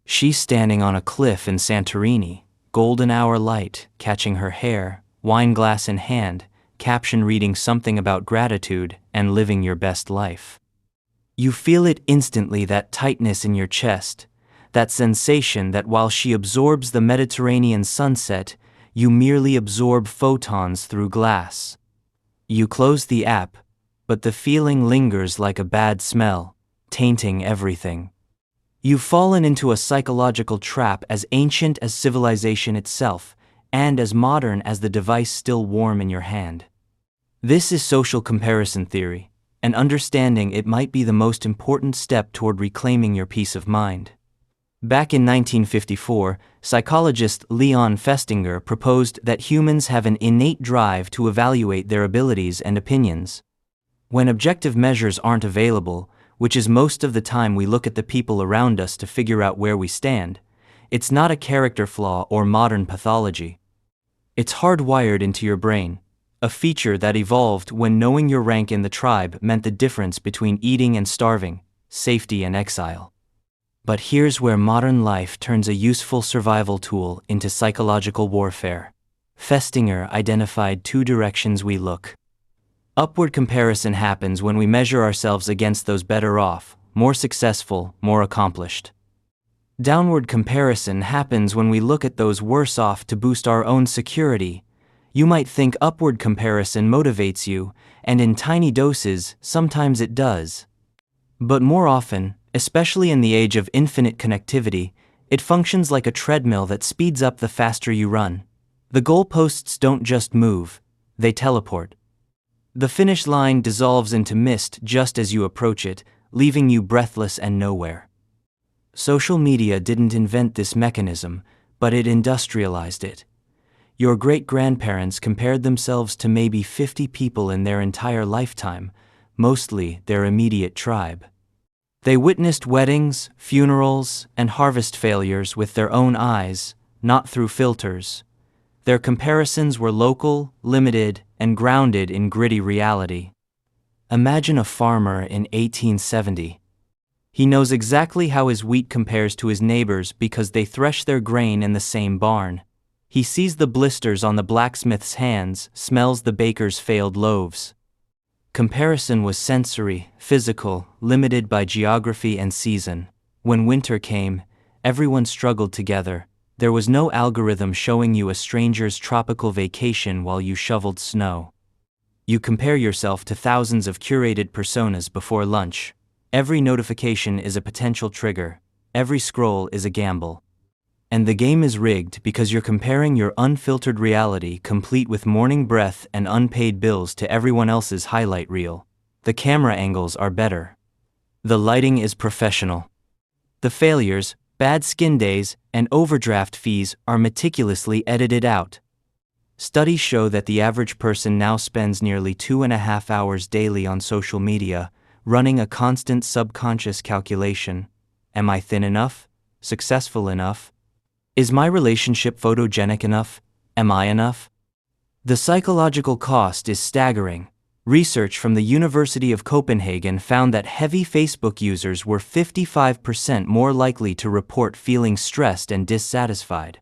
She's standing on a cliff in Santorini, golden hour light catching her hair, wine glass in hand, caption reading something about gratitude and living your best life. You feel it instantly, that tightness in your chest, that sensation that while she absorbs the Mediterranean sunset, you merely absorb photons through glass. You close the app, but the feeling lingers like a bad smell, tainting everything. You've fallen into a psychological trap as ancient as civilization itself, and as modern as the device still warm in your hand. This is social comparison theory, and understanding it might be the most important step toward reclaiming your peace of mind. Back in 1954, psychologist Leon Festinger proposed that humans have an innate drive to evaluate their abilities and opinions. When objective measures aren't available, which is most of the time we look at the people around us to figure out where we stand, it's not a character flaw or modern pathology. It's hardwired into your brain, a feature that evolved when knowing your rank in the tribe meant the difference between eating and starving, safety and exile. But here's where modern life turns a useful survival tool into psychological warfare. Festinger identified two directions we look. Upward comparison happens when we measure ourselves against those better off, more successful, more accomplished. Downward comparison happens when we look at those worse off to boost our own security. You might think upward comparison motivates you, and in tiny doses, sometimes it does. But more often, especially in the age of infinite connectivity, it functions like a treadmill that speeds up the faster you run. The goalposts don't just move, they teleport. The finish line dissolves into mist just as you approach it, leaving you breathless and nowhere. Social media didn't invent this mechanism, but it industrialized it. Your great-grandparents compared themselves to maybe 50 people in their entire lifetime, mostly their immediate tribe. They witnessed weddings, funerals, and harvest failures with their own eyes, not through filters. Their comparisons were local, limited, and grounded in gritty reality. Imagine a farmer in 1870. He knows exactly how his wheat compares to his neighbors because they thresh their grain in the same barn. He sees the blisters on the blacksmith's hands, smells the baker's failed loaves. Comparison was sensory, physical, limited by geography and season. When winter came, everyone struggled together. There was no algorithm showing you a stranger's tropical vacation while you shoveled snow. You compare yourself to thousands of curated personas before lunch. Every notification is a potential trigger. Every scroll is a gamble. And the game is rigged because you're comparing your unfiltered reality, complete with morning breath and unpaid bills, to everyone else's highlight reel. The camera angles are better. The lighting is professional. The failures, bad skin days, and overdraft fees are meticulously edited out. Studies show that the average person now spends nearly 2.5 hours daily on social media, running a constant subconscious calculation. Am I thin enough? Successful enough? Is my relationship photogenic enough? Am I enough? The psychological cost is staggering. Research from the University of Copenhagen found that heavy Facebook users were 55% more likely to report feeling stressed and dissatisfied.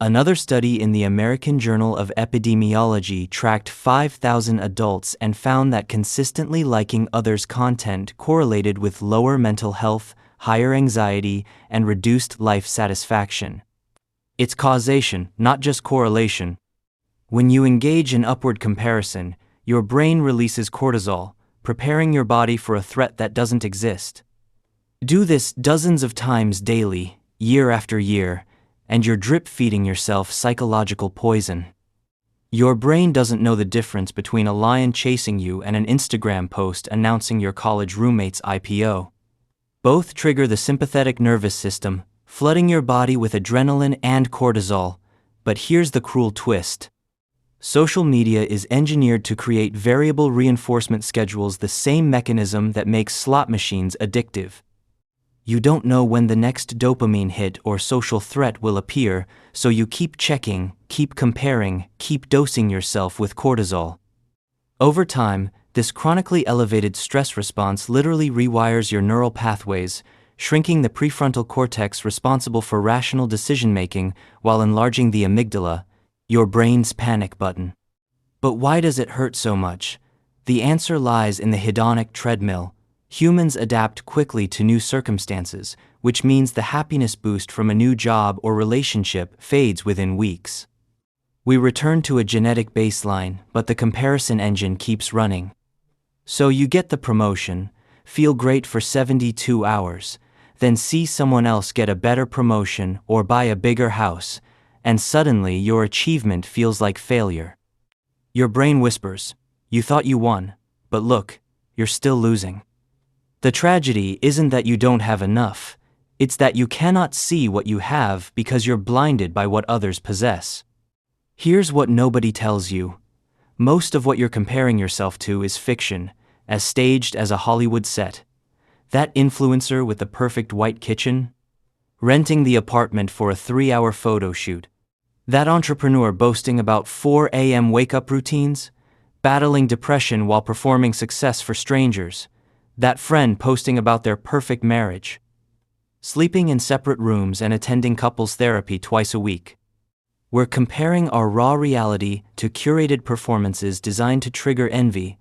Another study in the American Journal of Epidemiology tracked 5,000 adults and found that consistently liking others' content correlated with lower mental health, higher anxiety, and reduced life satisfaction. It's causation, not just correlation. When you engage in upward comparison, your brain releases cortisol, preparing your body for a threat that doesn't exist. Do this dozens of times daily, year after year, and you're drip-feeding yourself psychological poison. Your brain doesn't know the difference between a lion chasing you and an Instagram post announcing your college roommate's IPO. Both trigger the sympathetic nervous system, flooding your body with adrenaline and cortisol. But here's the cruel twist. Social media is engineered to create variable reinforcement schedules, the same mechanism that makes slot machines addictive. You don't know when the next dopamine hit or social threat will appear, so you keep checking, keep comparing, keep dosing yourself with cortisol. Over time, this chronically elevated stress response literally rewires your neural pathways, shrinking the prefrontal cortex responsible for rational decision-making while enlarging the amygdala, your brain's panic button. But why does it hurt so much? The answer lies in the hedonic treadmill. Humans adapt quickly to new circumstances, which means the happiness boost from a new job or relationship fades within weeks. We return to a genetic baseline, but the comparison engine keeps running. So you get the promotion, feel great for 72 hours, then see someone else get a better promotion or buy a bigger house, and suddenly your achievement feels like failure. Your brain whispers, "You thought you won, but look, you're still losing." The tragedy isn't that you don't have enough, it's that you cannot see what you have because you're blinded by what others possess. Here's what nobody tells you. Most of what you're comparing yourself to is fiction, as staged as a Hollywood set. That influencer with the perfect white kitchen? Renting the apartment for a 3-hour photo shoot. That entrepreneur boasting about 4 a.m. wake-up routines? Battling depression while performing success for strangers. That friend posting about their perfect marriage. Sleeping in separate rooms and attending couples therapy twice a week. We're comparing our raw reality to curated performances designed to trigger envy,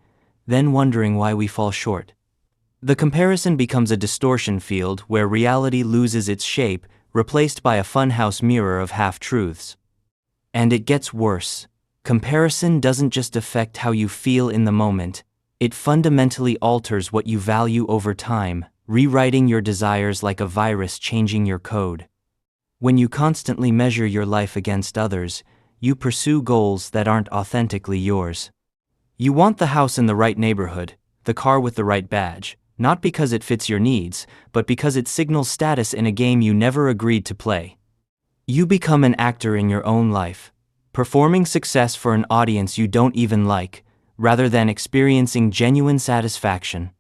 then wondering why we fall short. The comparison becomes a distortion field where reality loses its shape, replaced by a funhouse mirror of half-truths. And it gets worse. Comparison doesn't just affect how you feel in the moment, it fundamentally alters what you value over time, rewriting your desires like a virus changing your code. When you constantly measure your life against others, you pursue goals that aren't authentically yours. You want the house in the right neighborhood, the car with the right badge, not because it fits your needs, but because it signals status in a game you never agreed to play. You become an actor in your own life, performing success for an audience you don't even like, rather than experiencing genuine satisfaction.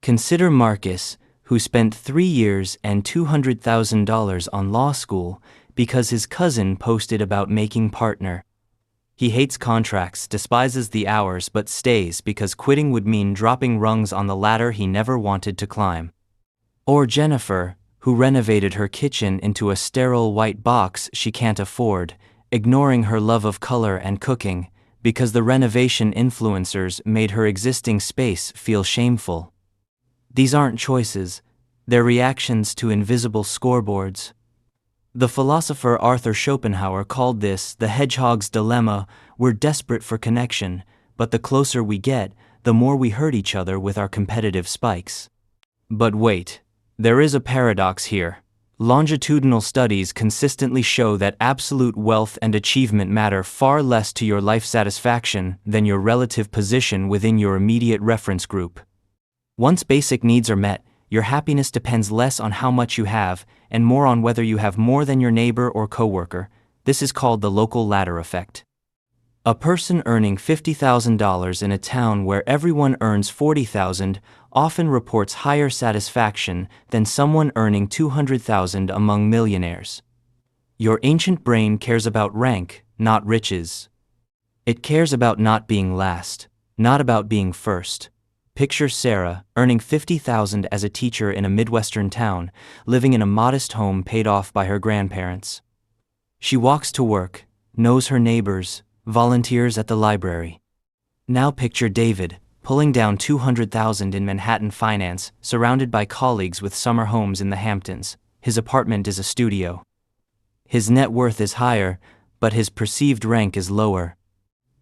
Consider Marcus, who spent 3 years and $200,000 on law school because his cousin posted about making partner. He hates contracts, despises the hours, but stays because quitting would mean dropping rungs on the ladder he never wanted to climb. Or Jennifer, who renovated her kitchen into a sterile white box she can't afford, ignoring her love of color and cooking, because the renovation influencers made her existing space feel shameful. These aren't choices, they're reactions to invisible scoreboards. The philosopher Arthur Schopenhauer called this the hedgehog's dilemma. We're desperate for connection, but the closer we get, the more we hurt each other with our competitive spikes. But wait, there is a paradox here. Longitudinal studies consistently show that absolute wealth and achievement matter far less to your life satisfaction than your relative position within your immediate reference group. Once basic needs are met, your happiness depends less on how much you have and more on whether you have more than your neighbor or coworker. This is called the local ladder effect. A person earning $50,000 in a town where everyone earns $40,000 often reports higher satisfaction than someone earning $200,000 among millionaires. Your ancient brain cares about rank, not riches. It cares about not being last, not about being first. Picture Sarah, earning $50,000 as a teacher in a Midwestern town, living in a modest home paid off by her grandparents. She walks to work, knows her neighbors, volunteers at the library. Now picture David, pulling down $200,000 in Manhattan finance, surrounded by colleagues with summer homes in the Hamptons. His apartment is a studio. His net worth is higher, but his perceived rank is lower.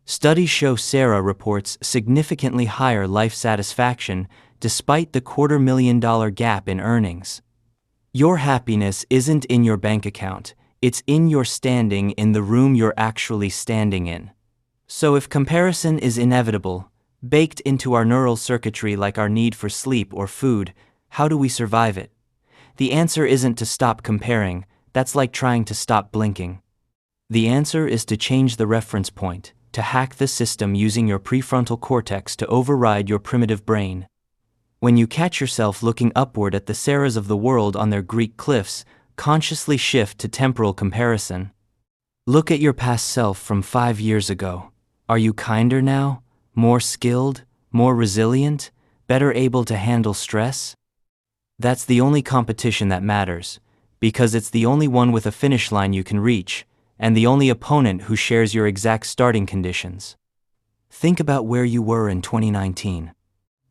Studies show Sarah reports significantly higher life satisfaction despite the $250,000 gap in earnings. Your happiness isn't in your bank account, it's in your standing in the room you're actually standing in. So if comparison is inevitable, baked into our neural circuitry like our need for sleep or food, how do we survive it? The answer isn't to stop comparing, that's like trying to stop blinking. The answer is to change the reference point, to hack the system using your prefrontal cortex to override your primitive brain. When you catch yourself looking upward at the Sarahs of the world on their Greek cliffs, consciously shift to temporal comparison. Look at your past self from 5 years ago. Are you kinder now? More skilled? More resilient? Better able to handle stress? That's the only competition that matters, because it's the only one with a finish line you can reach, and the only opponent who shares your exact starting conditions. Think about where you were in 2019.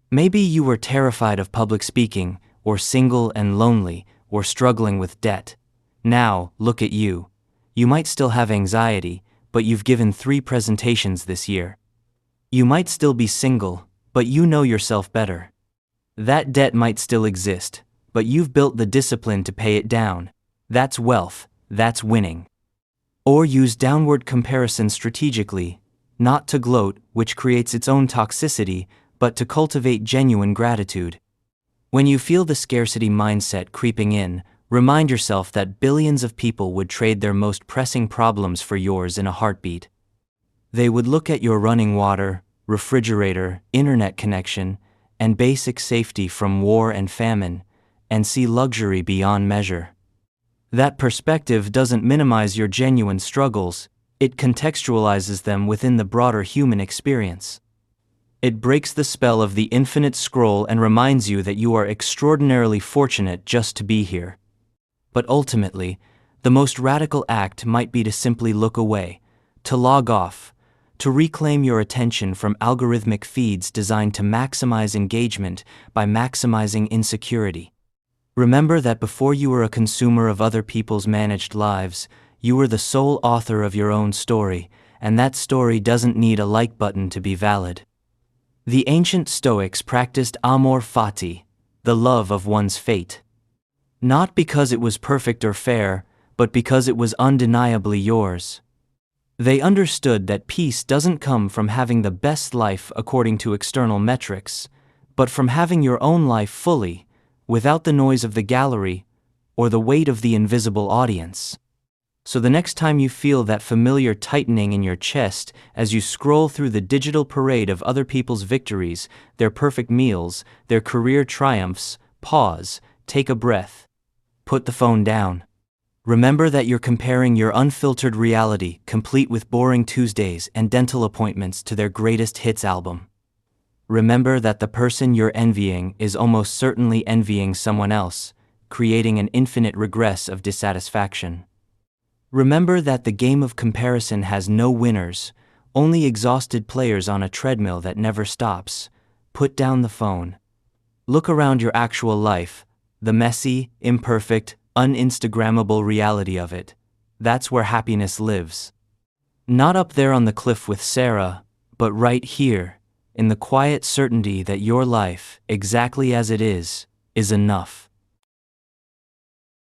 Maybe you were terrified of public speaking, or single and lonely, or struggling with debt. Now, look at you. You might still have anxiety, but you've given 3 presentations this year. You might still be single, but you know yourself better. That debt might still exist, but you've built the discipline to pay it down. That's wealth, that's winning. Or use downward comparison strategically, not to gloat, which creates its own toxicity, but to cultivate genuine gratitude. When you feel the scarcity mindset creeping in, remind yourself that billions of people would trade their most pressing problems for yours in a heartbeat. They would look at your running water, refrigerator, internet connection, and basic safety from war and famine, and see luxury beyond measure. That perspective doesn't minimize your genuine struggles, it contextualizes them within the broader human experience. It breaks the spell of the infinite scroll and reminds you that you are extraordinarily fortunate just to be here. But ultimately, the most radical act might be to simply look away, to log off, to reclaim your attention from algorithmic feeds designed to maximize engagement by maximizing insecurity. Remember that before you were a consumer of other people's managed lives, you were the sole author of your own story, and that story doesn't need a like button to be valid. The ancient Stoics practiced Amor Fati, the love of one's fate. Not because it was perfect or fair, but because it was undeniably yours. They understood that peace doesn't come from having the best life according to external metrics, but from having your own life fully, without the noise of the gallery or the weight of the invisible audience. So the next time you feel that familiar tightening in your chest as you scroll through the digital parade of other people's victories, their perfect meals, their career triumphs, pause, take a breath. Put the phone down. Remember that you're comparing your unfiltered reality, complete with boring Tuesdays and dental appointments, to their greatest hits album. Remember that the person you're envying is almost certainly envying someone else, creating an infinite regress of dissatisfaction. Remember that the game of comparison has no winners, only exhausted players on a treadmill that never stops. Put down the phone. Look around your actual life, the messy, imperfect, un-Instagrammable reality of it. That's where happiness lives. Not up there on the cliff with Sarah, but right here, in the quiet certainty that your life, exactly as it is enough.